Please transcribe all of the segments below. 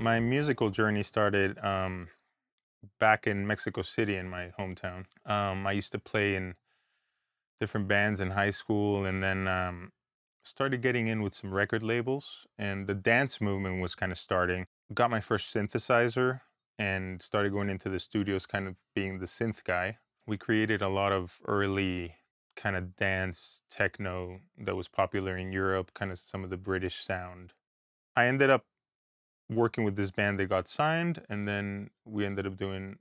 My musical journey started back in Mexico City in my hometown. I used to play in different bands in high school, and then started getting in with some record labels, and the dance movement was kind of starting. Got my first synthesizer and started going into the studios, kind of being the synth guy. We created a lot of early kind of dance techno that was popular in Europe, kind of some of the British sound. I ended up working with this band. They got signed, and then we ended up doing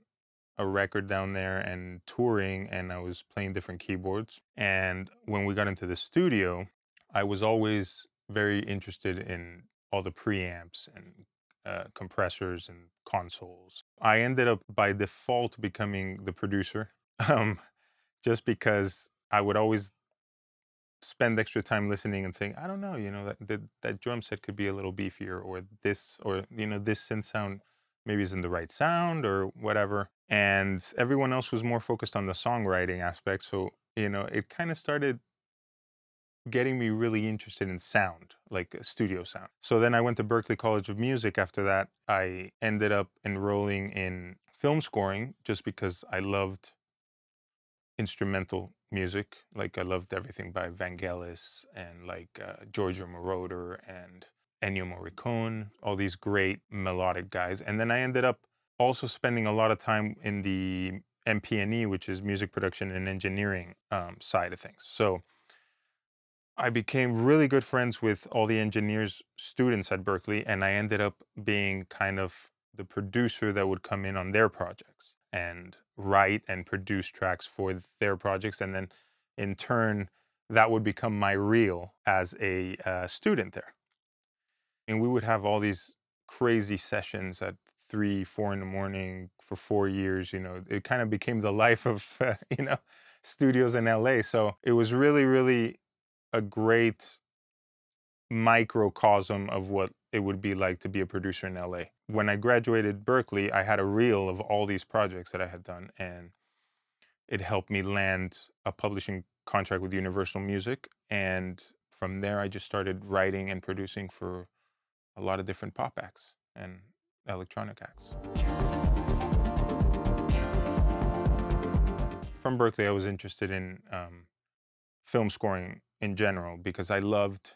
a record down there and touring, and I was playing different keyboards. And when we got into the studio, I was always very interested in all the preamps and compressors and consoles. I ended up by default becoming the producer, just because I would always spend extra time listening and saying, I don't know, that drum set could be a little beefier, or this, or this synth sound maybe isn't the right sound or whatever. And everyone else was more focused on the songwriting aspect. So, it kind of started getting me really interested in sound, like studio sound. So then I went to Berklee College of Music. After that, I ended up enrolling in film scoring just because I loved instrumental music. Like I loved everything by Vangelis and like Giorgio Moroder and Ennio Morricone, all these great melodic guys. And then I ended up also spending a lot of time in the MP&E, which is music production and engineering side of things. So I became really good friends with all the engineers students at Berklee, and I ended up being kind of the producer that would come in on their projects and write and produce tracks for their projects. And then in turn, that would become my reel as a student there. And we would have all these crazy sessions at 3, 4 in the morning for 4 years. It kind of became the life of, studios in LA. So it was really, really a great microcosm of what it would be like to be a producer in LA. When I graduated Berklee, I had a reel of all these projects that I had done, and it helped me land a publishing contract with Universal Music. And from there, I just started writing and producing for a lot of different pop acts and electronic acts. From Berklee, I was interested in film scoring in general because I loved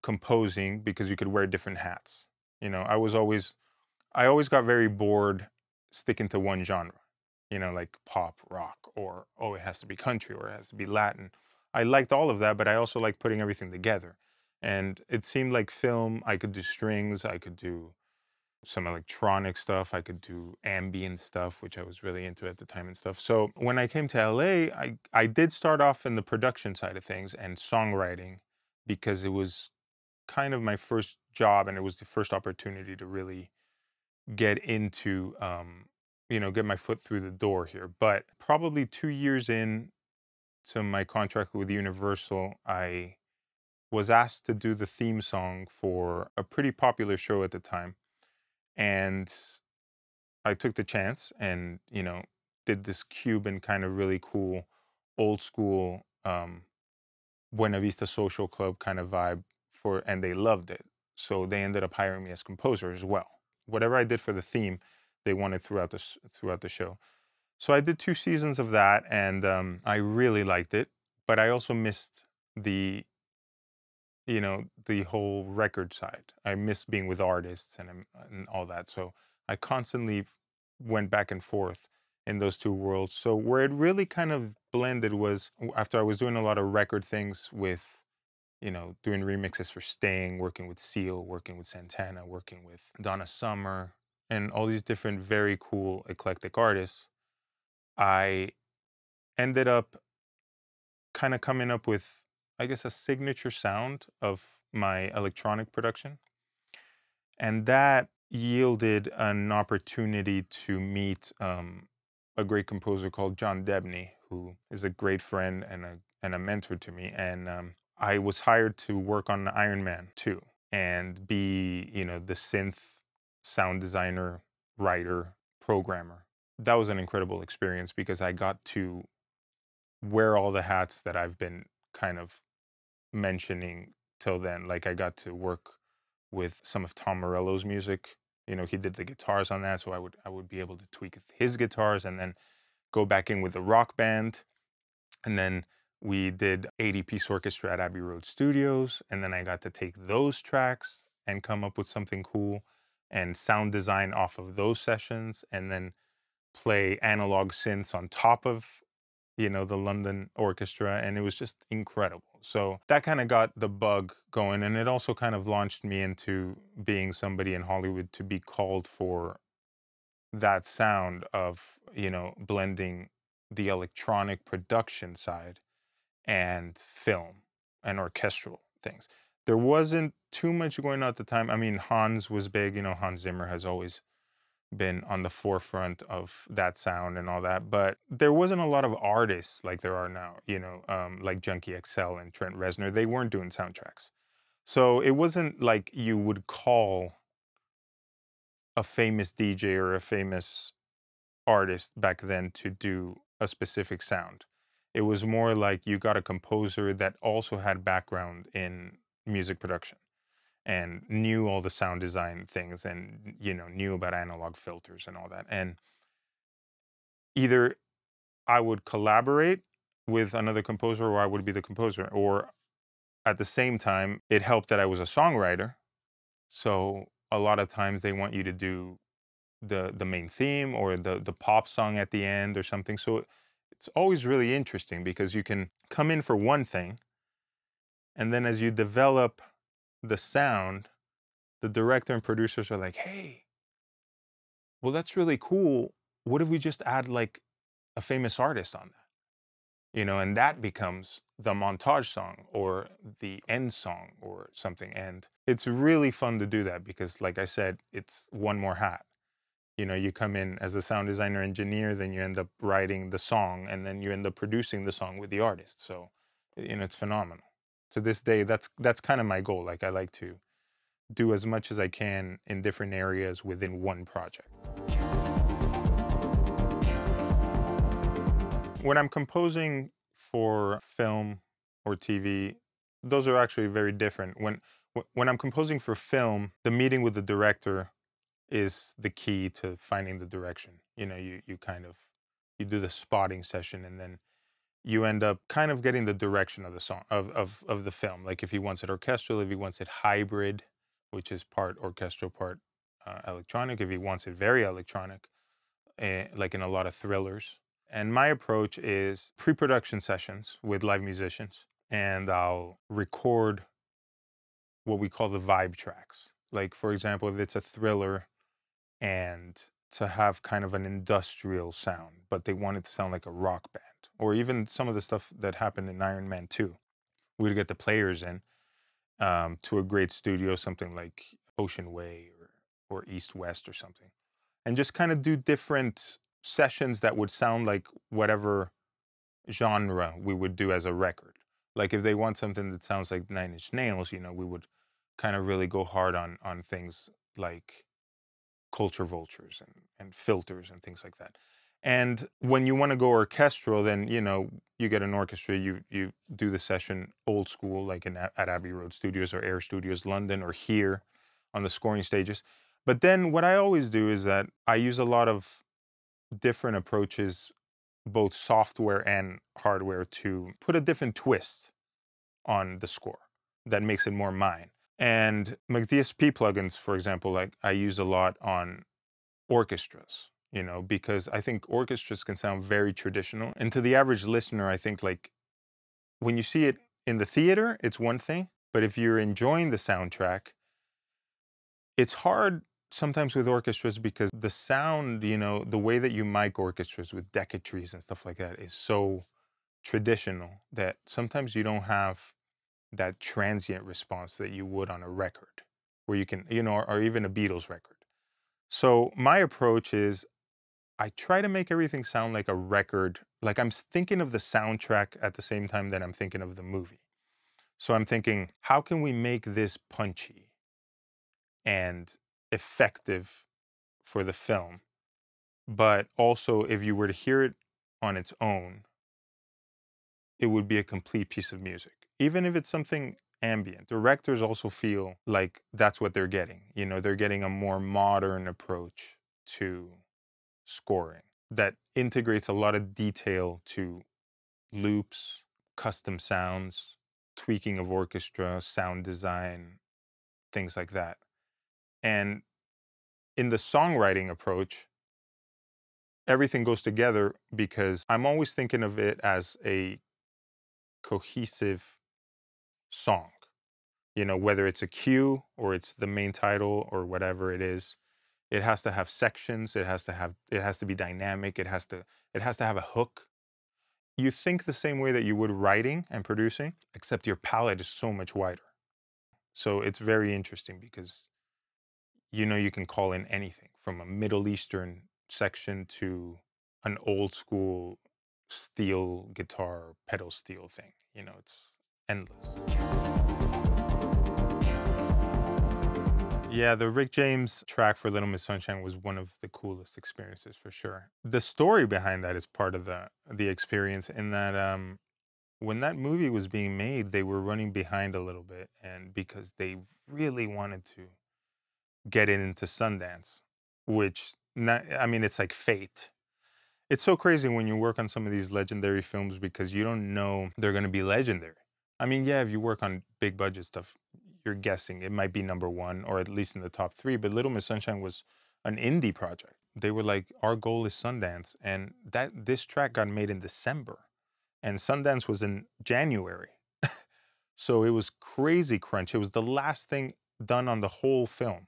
composing, because you could wear different hats. I always got very bored sticking to one genre, like pop, rock, or, oh, it has to be country, or it has to be Latin. I liked all of that, but I also liked putting everything together. And it seemed like film, I could do strings, I could do some electronic stuff, I could do ambient stuff, which I was really into at the time and stuff. So when I came to LA, I did start off in the production side of things and songwriting, because it was kind of my first job, and it was the first opportunity to really get into, get my foot through the door here. But probably 2 years in to my contract with Universal, I was asked to do the theme song for a pretty popular show at the time. And I took the chance and, did this Cuban kind of really cool, old school, Buena Vista Social Club kind of vibe and they loved it. So they ended up hiring me as composer as well. Whatever I did for the theme, they wanted throughout the show. So I did 2 seasons of that, and I really liked it. But I also missed the whole record side. I missed being with artists and all that. So I constantly went back and forth in those 2 worlds. So where it really kind of blended was after I was doing a lot of record things with, doing remixes for Sting, working with Seal, working with Santana, working with Donna Summer, and all these different very cool eclectic artists. I ended up kind of coming up with, I guess, a signature sound of my electronic production. And that yielded an opportunity to meet a great composer called John Debney, who is a great friend and a mentor to me. And I was hired to work on Iron Man 2 and be, the synth sound designer, writer, programmer. That was an incredible experience because I got to wear all the hats that I've been kind of mentioning till then. Like I got to work with some of Tom Morello's music. He did the guitars on that, so I would be able to tweak his guitars and then go back in with the rock band. And then we did 80-piece orchestra at Abbey Road Studios, and then I got to take those tracks and come up with something cool and sound design off of those sessions, and then play analog synths on top of the London orchestra, and it was just incredible. So that kind of got the bug going, and it also kind of launched me into being somebody in Hollywood to be called for that sound of, blending the electronic production side and film and orchestral things. There wasn't too much going on at the time. I mean, Hans was big, Hans Zimmer has always been on the forefront of that sound and all that, but there wasn't a lot of artists like there are now, like Junkie XL and Trent Reznor. They weren't doing soundtracks. So it wasn't like you would call a famous DJ or a famous artist back then to do a specific sound. It was more like you got a composer that also had background in music production and knew all the sound design things and knew about analog filters and all that. And either I would collaborate with another composer or I would be the composer. Or at the same time, it helped that I was a songwriter. So a lot of times they want you to do the main theme or the pop song at the end or something. So it's always really interesting because you can come in for one thing, and then as you develop the sound, the director and producers are like, hey, well, that's really cool. What if we just add like a famous artist on that? And that becomes the montage song or the end song or something. And it's really fun to do that because, like I said, it's one more hat. You come in as a sound designer engineer, then you end up writing the song, and then you end up producing the song with the artist. So, it's phenomenal. To this day, that's kind of my goal. Like I like to do as much as I can in different areas within one project. When I'm composing for film or TV, those are actually very different. When I'm composing for film, the meeting with the director is the key to finding the direction. You kind of you do the spotting session, and then you end up kind of getting the direction of the song of the film. Like if he wants it orchestral, if he wants it hybrid, which is part orchestral, part electronic. If he wants it very electronic, like in a lot of thrillers. And my approach is pre-production sessions with live musicians, and I'll record what we call the vibe tracks. Like for example, if it's a thriller and to have kind of an industrial sound, but they want it to sound like a rock band, or even some of the stuff that happened in Iron Man 2. We'd get the players in to a great studio, something like Ocean Way or East West or something, and just kind of do different sessions that would sound like whatever genre we would do as a record. Like if they want something that sounds like Nine Inch Nails, we would kind of really go hard on things like culture vultures and filters and things like that. And when you want to go orchestral, then you get an orchestra, you do the session old school, like at Abbey Road Studios or Air Studios London or here on the scoring stages. But then what I always do is that I use a lot of different approaches, both software and hardware, to put a different twist on the score that makes it more mine. And McDSP plugins, for example, like I use a lot on orchestras, because I think orchestras can sound very traditional. And to the average listener, I think like when you see it in the theater, it's one thing. But if you're enjoying the soundtrack, it's hard sometimes with orchestras because the sound, you know, the way that you mic orchestras with decatries and stuff like that is so traditional that sometimes you don't have that transient response that you would on a record where you can, you know, or even a Beatles record. So my approach is I try to make everything sound like a record, like I'm thinking of the soundtrack at the same time that I'm thinking of the movie. So I'm thinking, how can we make this punchy and effective for the film? But also, if you were to hear it on its own, it would be a complete piece of music. Even if it's something ambient, directors also feel like that's what they're getting. You know, they're getting a more modern approach to scoring that integrates a lot of detail to loops, custom sounds, tweaking of orchestra, sound design, things like that. And in the songwriting approach, everything goes together because I'm always thinking of it as a cohesive song. You know, whether it's a cue or it's the main title or whatever it is, it has to have sections, it has to be dynamic, it has to have a hook. You think the same way that you would writing and producing, except your palette is so much wider. So it's very interesting because you know you can call in anything from a Middle Eastern section to an old school steel guitar pedal steel thing. You know, it's endless. Yeah, the Rick James track for Little Miss Sunshine was one of the coolest experiences for sure. The story behind that is part of the experience in that when that movie was being made, they were running behind a little bit and because they really wanted to get it into Sundance, which not, I mean it's like fate. It's so crazy when you work on some of these legendary films because you don't know they're going to be legendary. I mean, yeah, if you work on big budget stuff, you're guessing it might be number one or at least in the top three. But Little Miss Sunshine was an indie project. They were like, our goal is Sundance, and this track got made in December, and Sundance was in January. So it was crazy crunch. It was the last thing done on the whole film,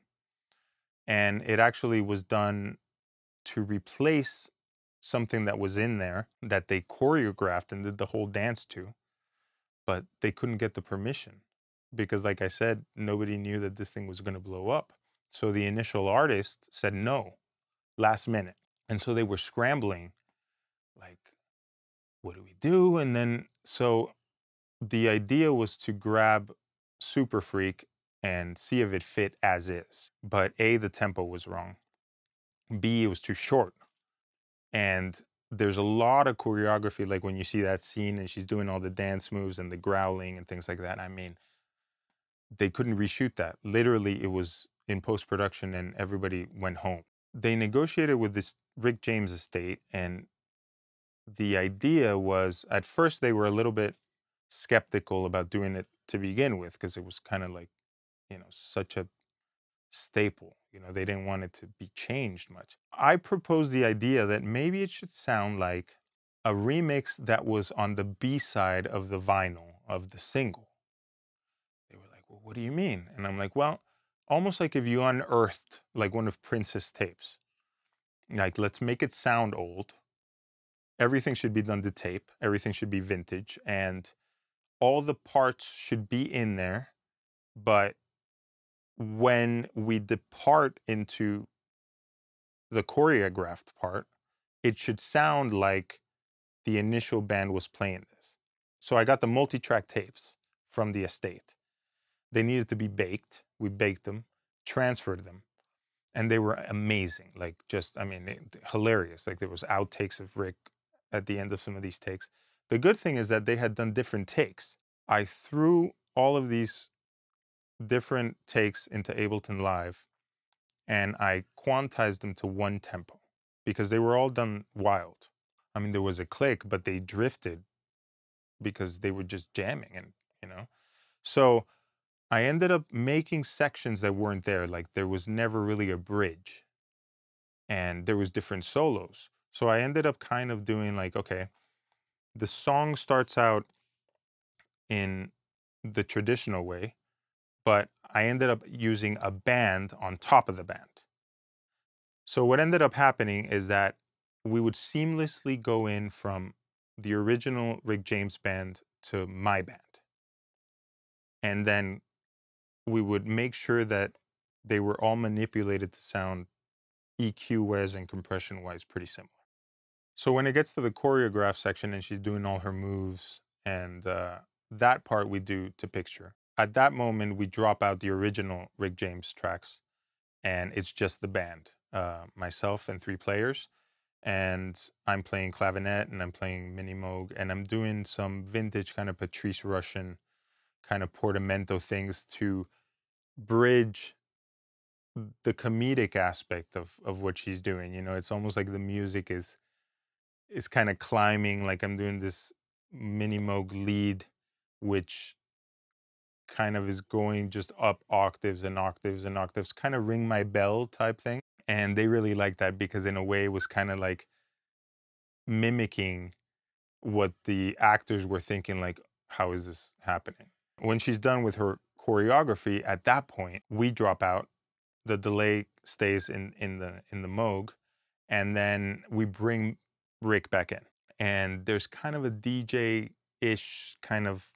and it actually was done to replace something that was in there that they choreographed and did the whole dance to, but they couldn't get the permission because, like I said, nobody knew that this thing was going to blow up. So the initial artist said no last minute. And so they were scrambling, like, what do we do? And then, so the idea was to grab Superfreak and see if it fit as is. But A, the tempo was wrong. B, it was too short. And there's a lot of choreography, like when you see that scene and she's doing all the dance moves and the growling and things like that. I mean, they couldn't reshoot that. Literally, it was in post production and everybody went home. They negotiated with this Rick James estate, and the idea was at first they were a little bit skeptical about doing it to begin with because it was kind of like, you know, such a staple. You know, they didn't want it to be changed much. I proposed the idea that maybe it should sound like a remix that was on the B side of the vinyl of the single. They were like, well, what do you mean? And I'm like, well, almost like if you unearthed like one of Prince's tapes, like let's make it sound old. Everything should be done to tape. Everything should be vintage. And all the parts should be in there. But when we depart into the choreographed part, it should sound like the initial band was playing this. So I got the multi-track tapes from the estate. They needed to be baked. We baked them, transferred them, and they were amazing. Like just, I mean, hilarious. Like there was outtakes of Rick at the end of some of these takes. The good thing is that they had done different takes. I threw all of these different takes into Ableton Live and I quantized them to one tempo because they were all done wild. I mean, there was a click, but they drifted because they were just jamming and, you know. So I ended up making sections that weren't there. Like there was never really a bridge and there was different solos. So I ended up kind of doing like, okay, the song starts out in the traditional way, but I ended up using a band on top of the band. So what ended up happening is that we would seamlessly go in from the original Rick James band to my band. And then we would make sure that they were all manipulated to sound EQ-wise and compression-wise pretty similar. So when it gets to the choreograph section and she's doing all her moves and that part we do to picture. At that moment, we drop out the original Rick James tracks and it's just the band, myself and 3 players. And I'm playing clavinet and I'm playing mini moog and I'm doing some vintage kind of Patrice Russian kind of portamento things to bridge the comedic aspect of what she's doing. You know, it's almost like the music is kind of climbing, like I'm doing this mini moog lead, which kind of is going just up octaves and octaves and octaves, kind of ring my bell type thing. And they really liked that because in a way it was kind of like mimicking what the actors were thinking, like, how is this happening? When she's done with her choreography, at that point, we drop out. The delay stays in the Moog, and then we bring Rick back in. And there's kind of a DJ-ish kind of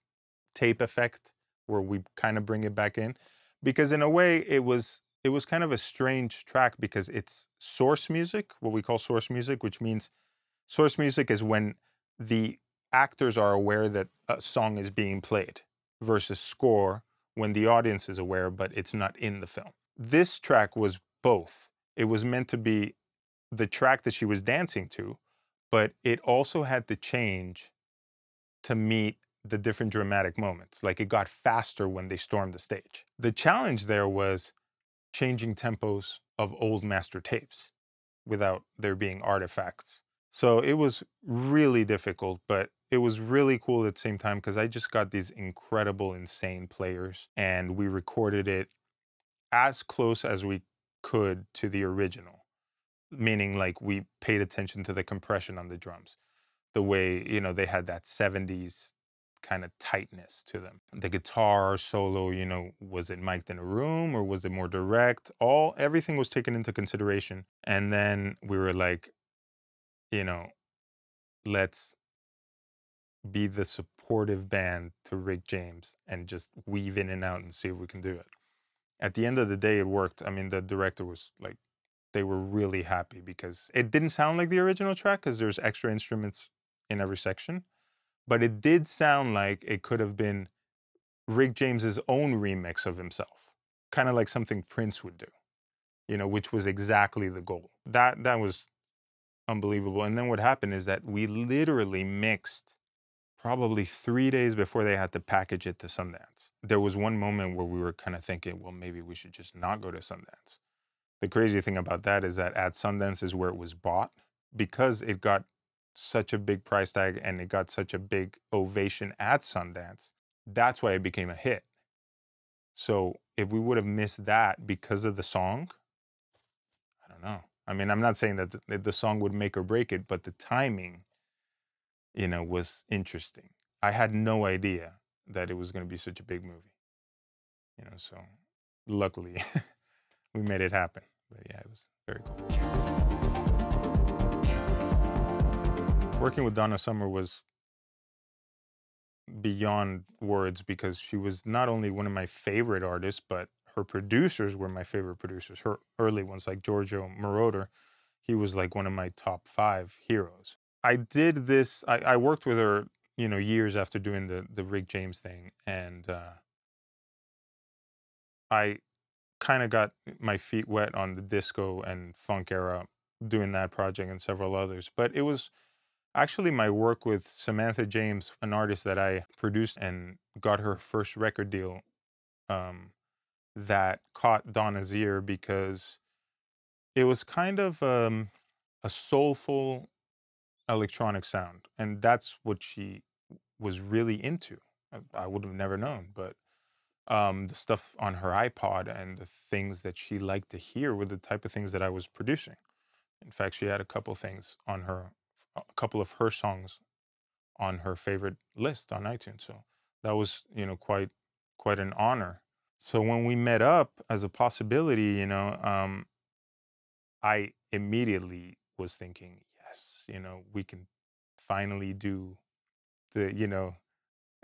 tape effect where we kind of bring it back in. Because in a way, it was kind of a strange track because it's source music, what we call source music, which means source music is when the actors are aware that a song is being played, versus score when the audience is aware but it's not in the film. This track was both. It was meant to be the track that she was dancing to, but it also had to change to meet the different dramatic moments. Like it got faster when they stormed the stage. The challenge there was changing tempos of old master tapes without there being artifacts. So it was really difficult, but it was really cool at the same time because I just got these incredible, insane players and we recorded it as close as we could to the original, meaning like we paid attention to the compression on the drums, the way, you know, they had that 70s kind of tightness to them. The guitar solo, you know, was it mic'd in a room or was it more direct? Everything was taken into consideration. And then we were like, you know, let's be the supportive band to Rick James and just weave in and out and see if we can do it. At the end of the day, it worked. I mean, the director was like, they were really happy because it didn't sound like the original track because there's extra instruments in every section, but it did sound like it could have been Rick James's own remix of himself, kind of like something Prince would do, you know, which was exactly the goal. That was unbelievable. And then what happened is that we literally mixed probably 3 days before they had to package it to Sundance. There was one moment where we were kind of thinking, well, maybe we should just not go to Sundance. The crazy thing about that is that at Sundance is where it was bought because it got such a big price tag and it got such a big ovation at Sundance. That's why it became a hit. So if we would have missed that because of the song, I don't know. I mean, I'm not saying that the song would make or break it, but the timing, you know, was interesting. I had no idea that it was going to be such a big movie, you know, so luckily we made it happen. But yeah, it was very cool. Working with Donna Summer was beyond words because she was not only one of my favorite artists, but her producers were my favorite producers. Her early ones, like Giorgio Moroder, he was like one of my top 5 heroes. I did this, I worked with her, you know, years after doing the Rick James thing, and I kind of got my feet wet on the disco and funk era doing that project and several others. But it was actually my work with Samantha James, an artist that I produced and got her first record deal, um, that caught Donna's ear because it was kind of a soulful electronic sound. And that's what she was really into. I would have never known, but the stuff on her iPod and the things that she liked to hear were the type of things that I was producing. In fact, she had a couple of her songs on her favorite list on iTunes. So that was, you know, quite an honor. So when we met up as a possibility, you know, I immediately was thinking, yes, we can finally do the,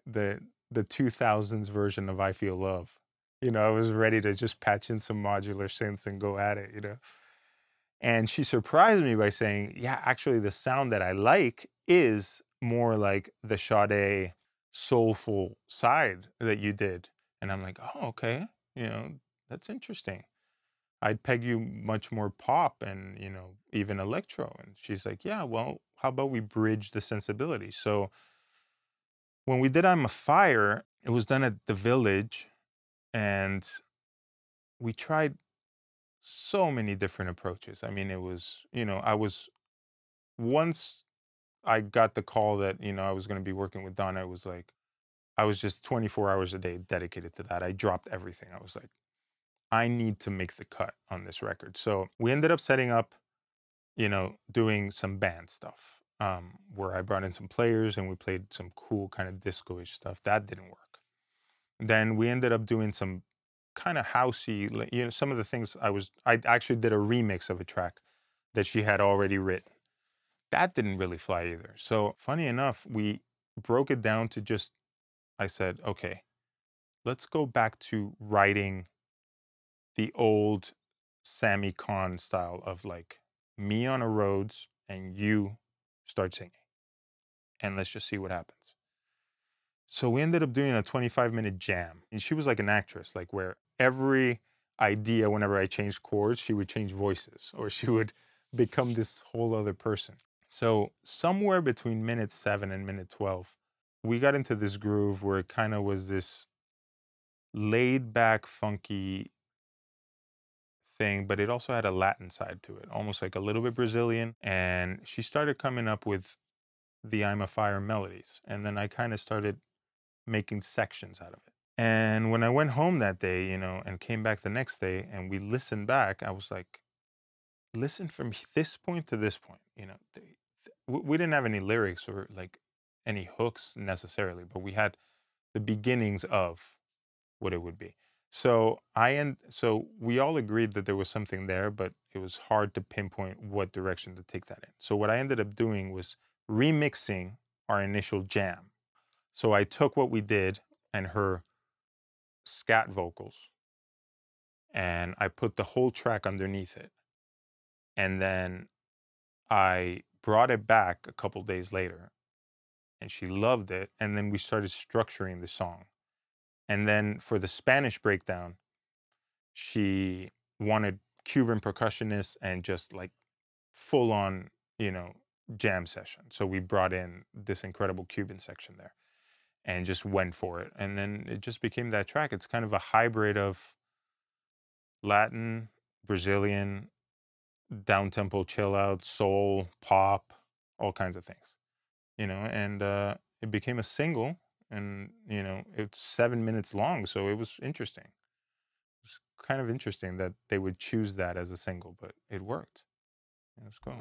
the the 2000s version of I Feel Love. I was ready to just patch in some modular synths and go at it. And she surprised me by saying, yeah, actually the sound that I like is more like the Sade soulful side that you did. And I'm like, oh, okay, that's interesting. I'd peg you much more pop and, even electro. And she's like, yeah, well, how about we bridge the sensibility? So when we did I'm a Fire, it was done at the Village, and we tried so many different approaches. I mean, it was, once I got the call that, I was going to be working with Donna, it was like, I was just 24 hours a day dedicated to that. I dropped everything. I was like, I need to make the cut on this record. So we ended up setting up, doing some band stuff, where I brought in some players and we played some cool kind of disco-ish stuff. That didn't work. Then we ended up doing some kind of housey, some of the things I actually did a remix of a track that she had already written. That didn't really fly either. So funny enough, we broke it down to just, I said, okay, let's go back to writing the old Sammy Kahn style of like me on a Rhodes and you start singing, and let's just see what happens. So we ended up doing a 25-minute jam. And she was like an actress, like where every idea, whenever I changed chords, she would change voices or she would become this whole other person. So somewhere between minute 7 and minute 12, we got into this groove where it kind of was this laid back, funky thing, but it also had a Latin side to it, almost like a little bit Brazilian. And she started coming up with the I'm a Fire melodies. And then I kind of started making sections out of it. And when I went home that day, and came back the next day and we listened back, I was like, listen from this point to this point, we didn't have any lyrics or like any hooks necessarily, but we had the beginnings of what it would be. So we all agreed that there was something there, but it was hard to pinpoint what direction to take that in. So what I ended up doing was remixing our initial jam. So I took what we did and her scat vocals, and I put the whole track underneath it. And then I brought it back a couple days later, and she loved it. And then we started structuring the song. And then for the Spanish breakdown, she wanted Cuban percussionists and just like full on, jam session. So we brought in this incredible Cuban section there and just went for it. And then it just became that track. It's kind of a hybrid of Latin, Brazilian, down tempo, chill out, soul, pop, all kinds of things, and it became a single, and it's 7 minutes long, so it was interesting. It's kind of interesting that they would choose that as a single, but it worked. Let's go.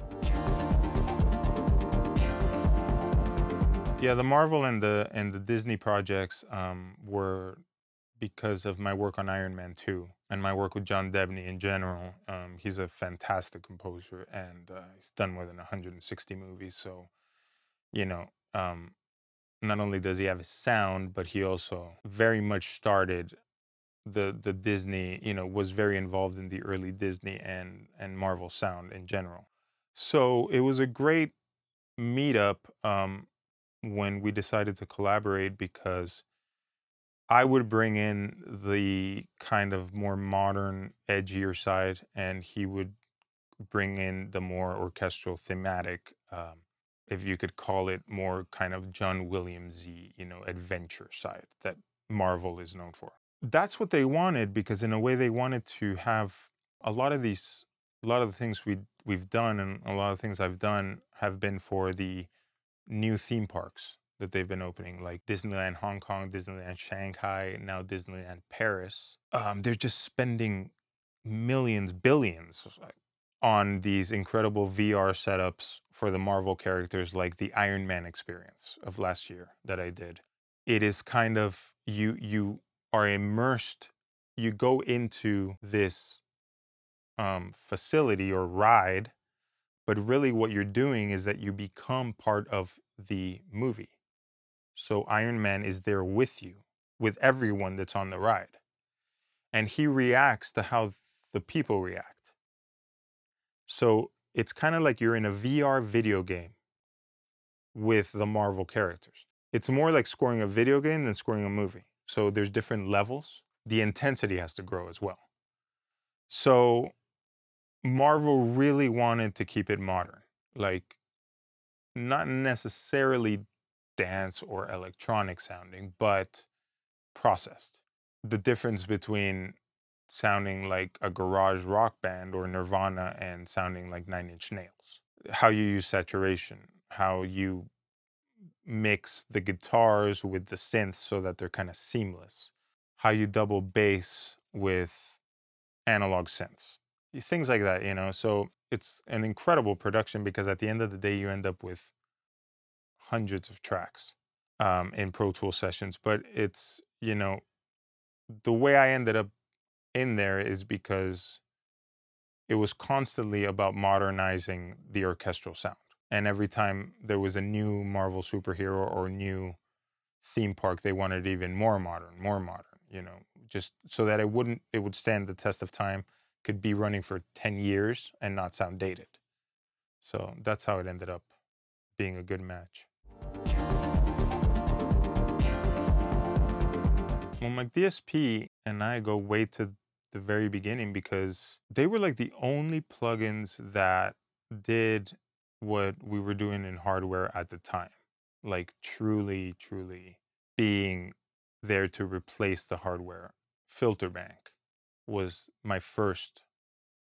Yeah, the Marvel and the Disney projects were because of my work on Iron Man 2 and my work with John Debney in general. He's a fantastic composer, and he's done more than 160 movies. So, you know, um, not only does he have a sound, but he also very much started the Disney, was very involved in the early Disney and Marvel sound in general. So it was a great meetup when we decided to collaborate, because I would bring in the kind of more modern, edgier side, and he would bring in the more orchestral, thematic, if you could call it, more kind of John Williams-y, adventure side that Marvel is known for. That's what they wanted, because in a way they wanted to have a lot of these, a lot of the things we've done, and a lot of things I've done have been for the new theme parks that they've been opening, like Disneyland Hong Kong, Disneyland Shanghai, now Disneyland Paris. They're just spending millions, billions on these incredible VR setups for the Marvel characters, like the Iron Man experience of last year that I did. It is kind of, you are immersed, you go into this facility or ride, But really what you're doing is that you become part of the movie. So Iron Man is there with you, with everyone that's on the ride. And he reacts to how the people react. So it's kind of like you're in a VR video game with the Marvel characters. It's more like scoring a video game than scoring a movie. So there's different levels. The intensity has to grow as well. So Marvel really wanted to keep it modern, like not necessarily dance or electronic sounding, but processed. The difference between sounding like a garage rock band or Nirvana and sounding like Nine Inch Nails. How you use saturation, how you mix the guitars with the synths so that they're kind of seamless, how you double bass with analog synths, things like that, you know. So it's an incredible production because at the end of the day, you end up with hundreds of tracks in Pro Tool sessions. But it's, you know, the way I ended up in there is because it was constantly about modernizing the orchestral sound. And every time there was a new Marvel superhero or new theme park, they wanted even more modern, you know, just so that it would stand the test of time, could be running for 10 years and not sound dated. So that's how it ended up being a good match. Well, McDSP and I go way to the very beginning because they were like the only plugins that did what we were doing in hardware at the time. Like truly, truly being there to replace the hardware. FilterBank was my first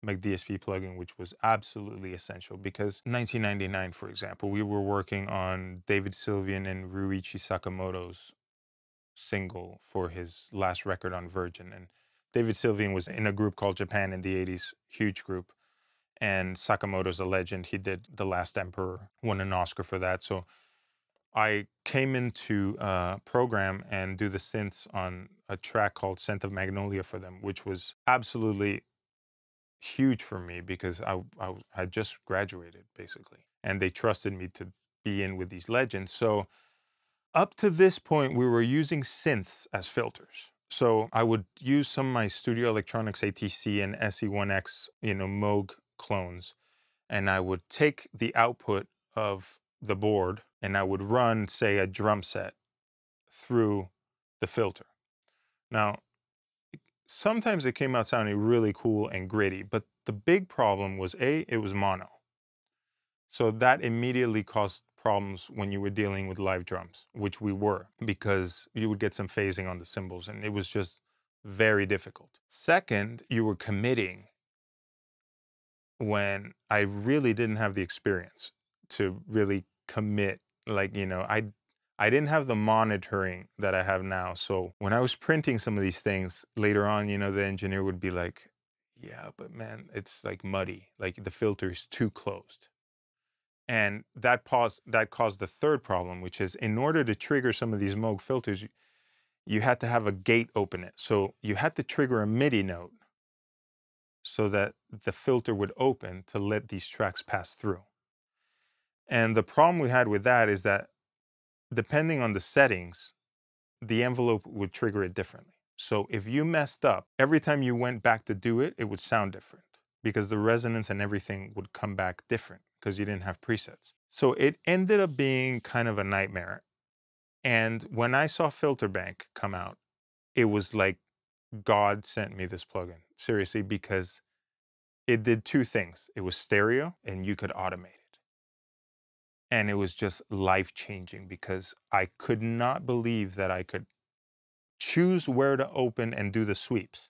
McDSP plugin, which was absolutely essential because 1999, for example, we were working on David Sylvian and Ryuichi Sakamoto's single for his last record on Virgin. And David Sylvian was in a group called Japan in the 80s, huge group. And Sakamoto's a legend. He did The Last Emperor, won an Oscar for that. So I came into program and do the synths on a track called Scent of Magnolia for them, which was absolutely huge for me because I had just graduated basically. And they trusted me to be in with these legends. So up to this point, we were using synths as filters. So I would use some of my Studio Electronics ATC and SE1X, you know, Moog clones, and I would take the output of the board and I would run, say, a drum set through the filter. Now, sometimes it came out sounding really cool and gritty, but the big problem was it was mono. So that immediately caused problems when you were dealing with live drums, which we were, because you would get some phasing on the cymbals and it was just very difficult. Second, you were committing when I really didn't have the experience to really commit. Like, you know, I didn't have the monitoring that I have now. So when I was printing some of these things later on, you know, the engineer would be like, yeah, but man, it's like muddy, like the filter is too closed. And that caused the third problem, which is in order to trigger some of these Moog filters, you had to have a gate open it. So you had to trigger a MIDI note so that the filter would open to let these tracks pass through. And the problem we had with that is that depending on the settings, the envelope would trigger it differently. So if you messed up, every time you went back to do it, it would sound different because the resonance and everything would come back different because you didn't have presets. So it ended up being kind of a nightmare. And when I saw FilterBank come out, it was like God sent me this plugin, seriously, because it did two things. It was stereo and you could automate it. And it was just life-changing because I could not believe that I could choose where to open and do the sweeps.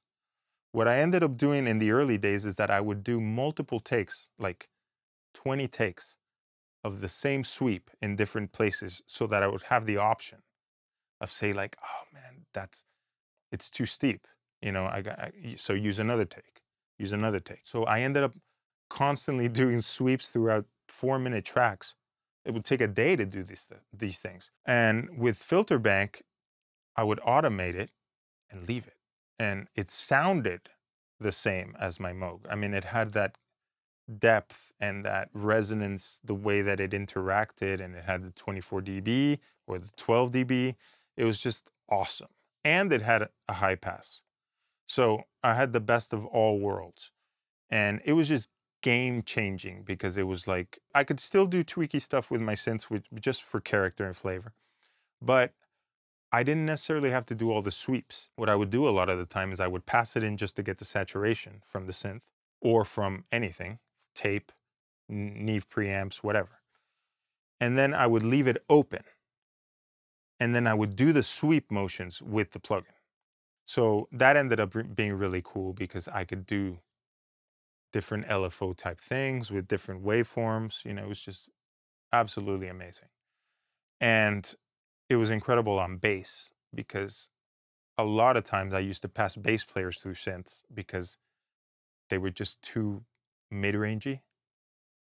What I ended up doing in the early days is that I would do multiple takes, like 20 takes of the same sweep in different places so that I would have the option of say like, oh man, it's too steep. You know, so use another take, use another take. So I ended up constantly doing sweeps throughout 4-minute tracks. It would take a day to do these things. And with FilterBank, I would automate it and leave it. And it sounded the same as my Moog. I mean, it had that depth and that resonance, the way that it interacted, and it had the 24 dB or the 12 dB. It was just awesome. And it had a high pass. So I had the best of all worlds. And it was just game changing because it was like I could still do tweaky stuff with my synths just for character and flavor. But I didn't necessarily have to do all the sweeps. What I would do a lot of the time is I would pass it in just to get the saturation from the synth or from anything, tape, Neve preamps, whatever. And then I would leave it open. And then I would do the sweep motions with the plugin. So that ended up being really cool because I could do different LFO type things with different waveforms. You know, it was just absolutely amazing. And it was incredible on bass because a lot of times I used to pass bass players through synths because they were just too mid-rangey.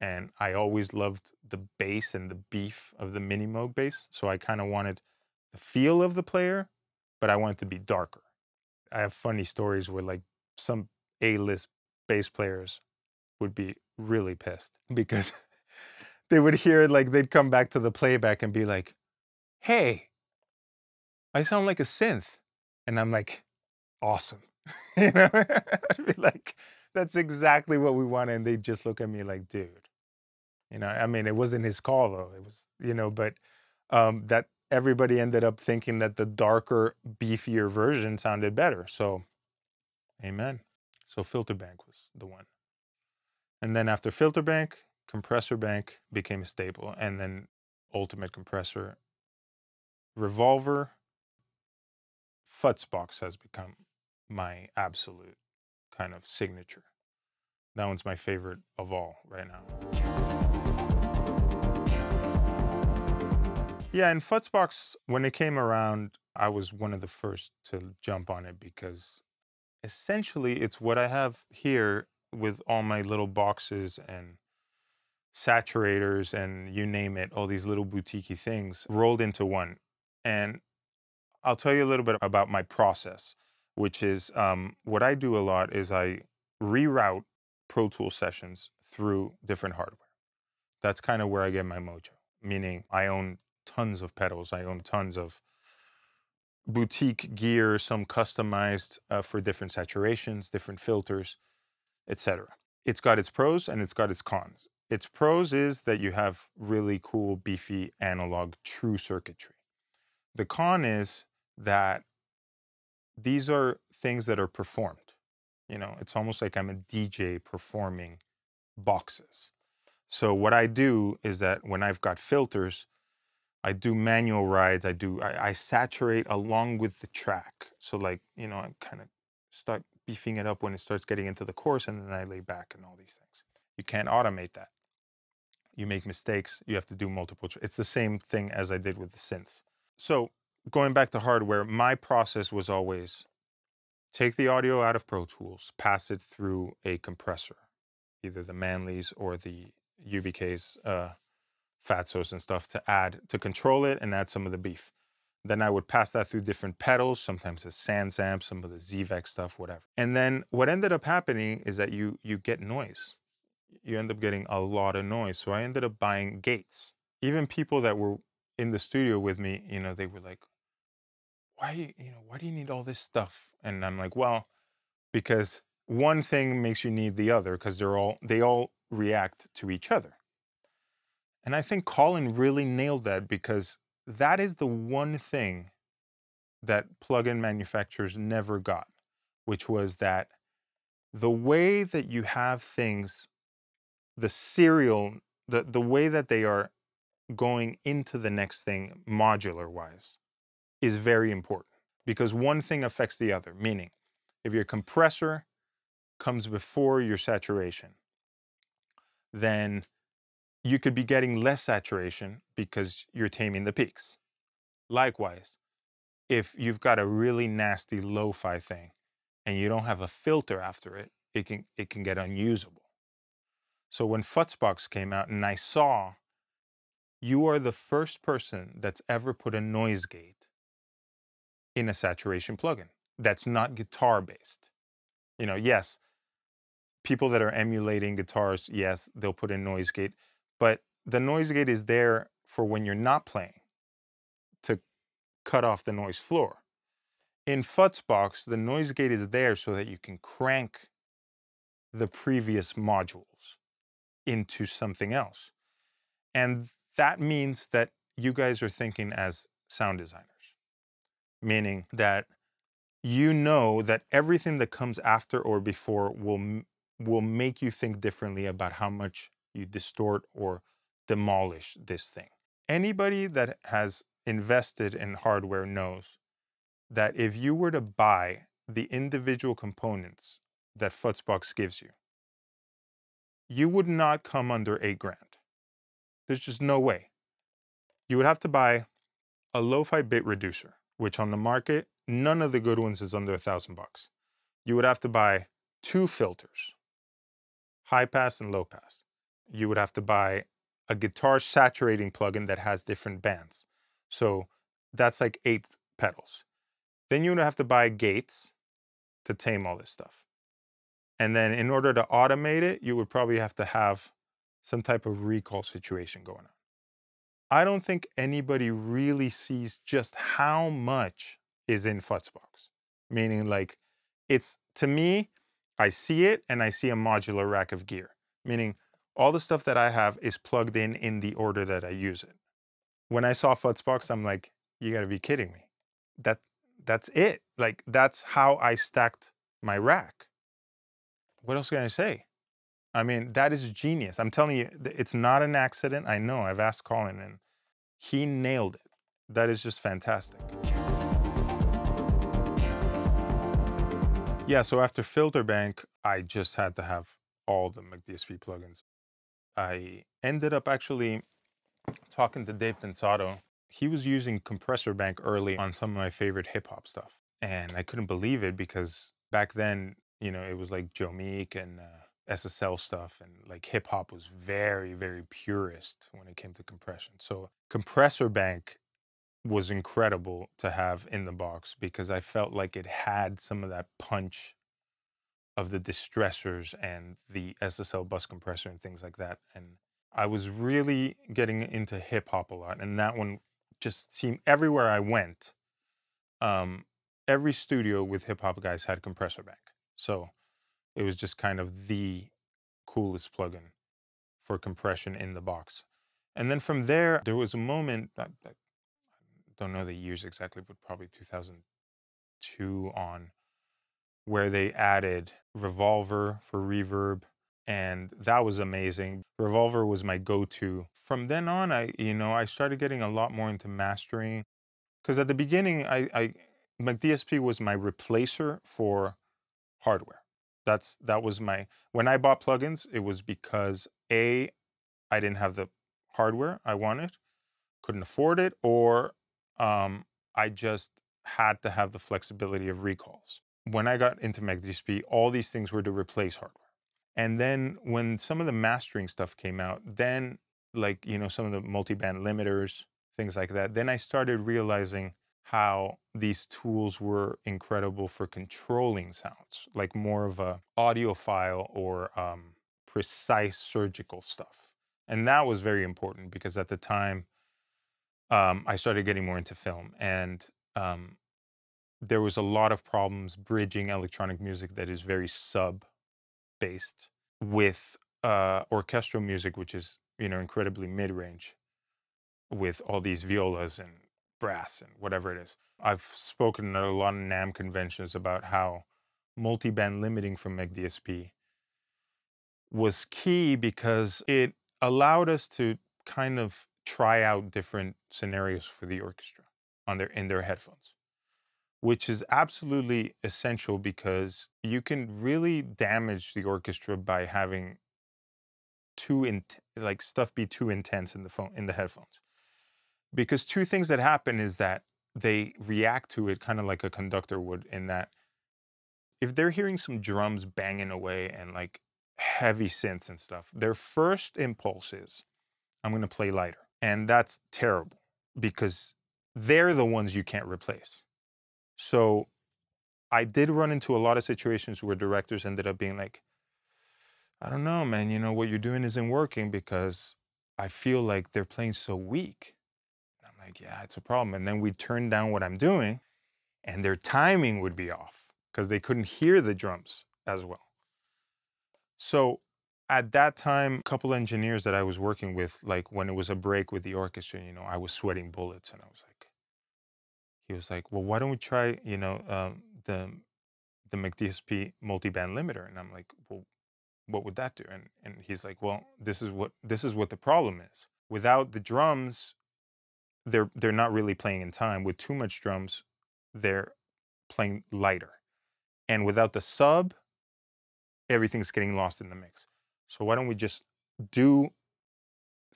And I always loved the bass and the beef of the mini Moog bass. So I kind of wanted the feel of the player, but I wanted to be darker. I have funny stories where like some A-list bass players would be really pissed because they would hear it, like they'd come back to the playback and be like, hey, I sound like a synth. And I'm like, awesome. You know, I'd be like, that's exactly what we want. And they'd just look at me like, dude, you know, I mean, it wasn't his call though. It was, you know, but that everybody ended up thinking that the darker, beefier version sounded better. So, amen. So FilterBank was the one. And then after FilterBank, Compressor Bank became a staple. And then Ultimate Compressor, Revolver, FutzBox has become my absolute kind of signature. That one's my favorite of all right now. Yeah, and FutzBox, when it came around, I was one of the first to jump on it because essentially it's what I have here with all my little boxes and saturators and you name it, all these little boutiquey things rolled into one. And I'll tell you a little bit about my process, which is what I do a lot is I reroute Pro Tools sessions through different hardware. That's kind of where I get my mojo, meaning I own tons of pedals. I own tons of boutique gear, some customized for different saturations, different filters, etc. It's got its pros and it's got its cons. Its pros is that you have really cool, beefy, analog, true circuitry. The con is that these are things that are performed. You know, it's almost like I'm a DJ performing boxes. So what I do is that when I've got filters, I do manual rides. I saturate along with the track. So like, you know, I kind of start beefing it up when it starts getting into the chorus and then I lay back and all these things. You can't automate that. You make mistakes. You have to do multiple. It's the same thing as I did with the synths. So going back to hardware, my process was always take the audio out of Pro Tools, pass it through a compressor, either the Manleys or the UBK's, Fatsos and stuff to control it and add some of the beef. Then I would pass that through different pedals, sometimes a Sans amp, some of the ZVEX stuff, whatever. And then what ended up happening is that you get noise. You end up getting a lot of noise. So I ended up buying gates. Even people that were in the studio with me, you know, they were like, why do you need all this stuff? And I'm like, well, because one thing makes you need the other because they all react to each other. And I think Colin really nailed that because that is the one thing that plugin manufacturers never got, which was that the way that you have things, the serial, the way that they are going into the next thing modular wise is very important because one thing affects the other. Meaning, if your compressor comes before your saturation, then you could be getting less saturation because you're taming the peaks. Likewise, if you've got a really nasty lo-fi thing and you don't have a filter after it, it can get unusable. So when FutzBox came out and I saw you are the first person that's ever put a noise gate in a saturation plugin that's not guitar based. You know, yes, people that are emulating guitars, yes, they'll put in noise gate, but the noise gate is there for when you're not playing to cut off the noise floor. In FutzBox, the noise gate is there so that you can crank the previous modules into something else. And that means that you guys are thinking as sound designers, meaning that you know that everything that comes after or before will make you think differently about how much you distort or demolish this thing. Anybody that has invested in hardware knows that if you were to buy the individual components that FutzBox gives you, you would not come under $8,000. There's just no way. You would have to buy a lo-fi bit reducer, which on the market, none of the good ones is under $1,000. You would have to buy 2 filters, high pass and low pass. You would have to buy a guitar saturating plugin that has different bands. So that's like 8 pedals. Then you would have to buy gates to tame all this stuff. And then in order to automate it, you would probably have to have some type of recall situation going on. I don't think anybody really sees just how much is in FutzBox. Meaning, like, it's, to me, I see it and I see a modular rack of gear. Meaning all the stuff that I have is plugged in the order that I use it. When I saw FutzBox, I'm like, you gotta be kidding me. That's it. Like, that's how I stacked my rack. What else can I say? I mean, that is genius. I'm telling you, it's not an accident. I know, I've asked Colin and he nailed it. That is just fantastic. Yeah, so after FilterBank, I just had to have all the McDSP plugins. I ended up actually talking to Dave Pensato. He was using Compressor Bank early on some of my favorite hip hop stuff. And I couldn't believe it because back then, you know, it was like Joe Meek and SSL stuff, and like hip hop was very, very purist when it came to compression. So Compressor Bank was incredible to have in the box because I felt like it had some of that punch of the distressors and the SSL bus compressor and things like that. And I was really getting into hip hop a lot, and that one just seemed everywhere I went. Every studio with hip hop guys had Compressor Bank, so it was just kind of the coolest plugin for compression in the box. And then from there was a moment, I don't know the years exactly, but probably 2002 on, where they added Revolver for reverb, and that was amazing. Revolver was my go-to. From then on, I started getting a lot more into mastering, because at the beginning, McDSP was my replacer for hardware. That was my, when I bought plugins, it was because I didn't have the hardware I wanted, couldn't afford it, or I just had to have the flexibility of recalls. When I got into McDSP, all these things were to replace hardware. And then when some of the mastering stuff came out, then like, some of the multi-band limiters, things like that, then I started realizing how these tools were incredible for controlling sounds, like more of a audiophile or precise surgical stuff. And that was very important because at the time, I started getting more into film, and there was a lot of problems bridging electronic music that is very sub-based with orchestral music, which is, incredibly mid-range, with all these violas and brass and whatever it is. I've spoken at a lot of NAMM conventions about how multi-band limiting from McDSP was key because it allowed us to kind of try out different scenarios for the orchestra in their headphones, which is absolutely essential because you can really damage the orchestra by having stuff be too intense in the headphones. Because two things that happen is that they react to it kind of like a conductor would, in that if they're hearing some drums banging away and like heavy synths and stuff, their first impulse is, I'm going to play lighter. And that's terrible because they're the ones you can't replace. So I did run into a lot of situations where directors ended up being like, I don't know, man, you know, what you're doing isn't working because I feel like they're playing so weak. And I'm like, yeah, it's a problem. And then we turn down what I'm doing and their timing would be off because they couldn't hear the drums as well. So at that time, a couple engineers that I was working with, like when it was a break with the orchestra, you know, I was sweating bullets and I was like, he was like, well, why don't we try, you know, the McDSP multi-band limiter? And I'm like, well, what would that do? And he's like, well, this is what the problem is. Without the drums, they're not really playing in time. With too much drums, they're playing lighter. And without the sub, everything's getting lost in the mix. So why don't we just do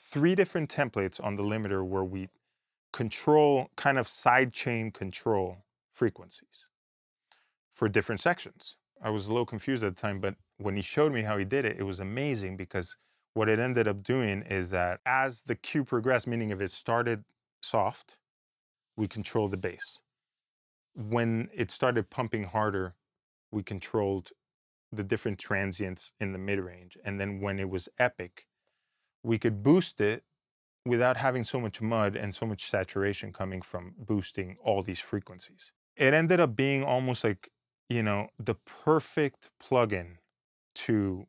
3 different templates on the limiter where we control, kind of sidechain control frequencies for different sections. I was a little confused at the time, but when he showed me how he did it, it was amazing because what it ended up doing is that as the cue progressed, meaning if it started soft, we controlled the bass. When it started pumping harder, we controlled the different transients in the mid-range. And then when it was epic, we could boost it without having so much mud and so much saturation coming from boosting all these frequencies. It ended up being almost like, you know, the perfect plugin to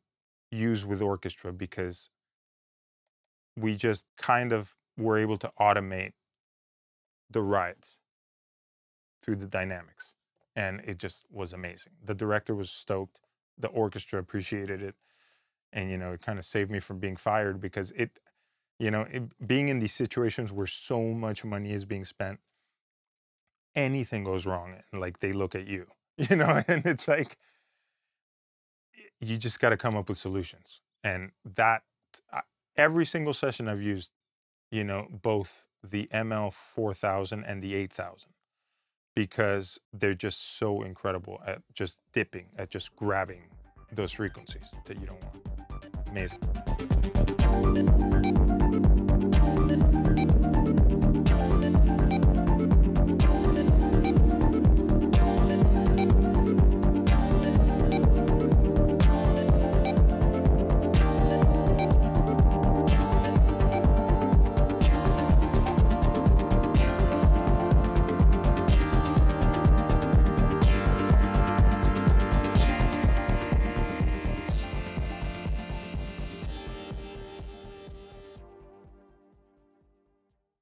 use with orchestra because we just kind of were able to automate the rides through the dynamics. And it just was amazing. The director was stoked. The orchestra appreciated it. And, you know, it kind of saved me from being fired because it, you know, being in these situations where so much money is being spent, anything goes wrong and like they look at you, you know, and it's like, you just got to come up with solutions. And that, uh, every single session I've used, you know, both the ML 4000 and the 8000, because they're just so incredible at just dipping, at just grabbing those frequencies that you don't want. Amazing.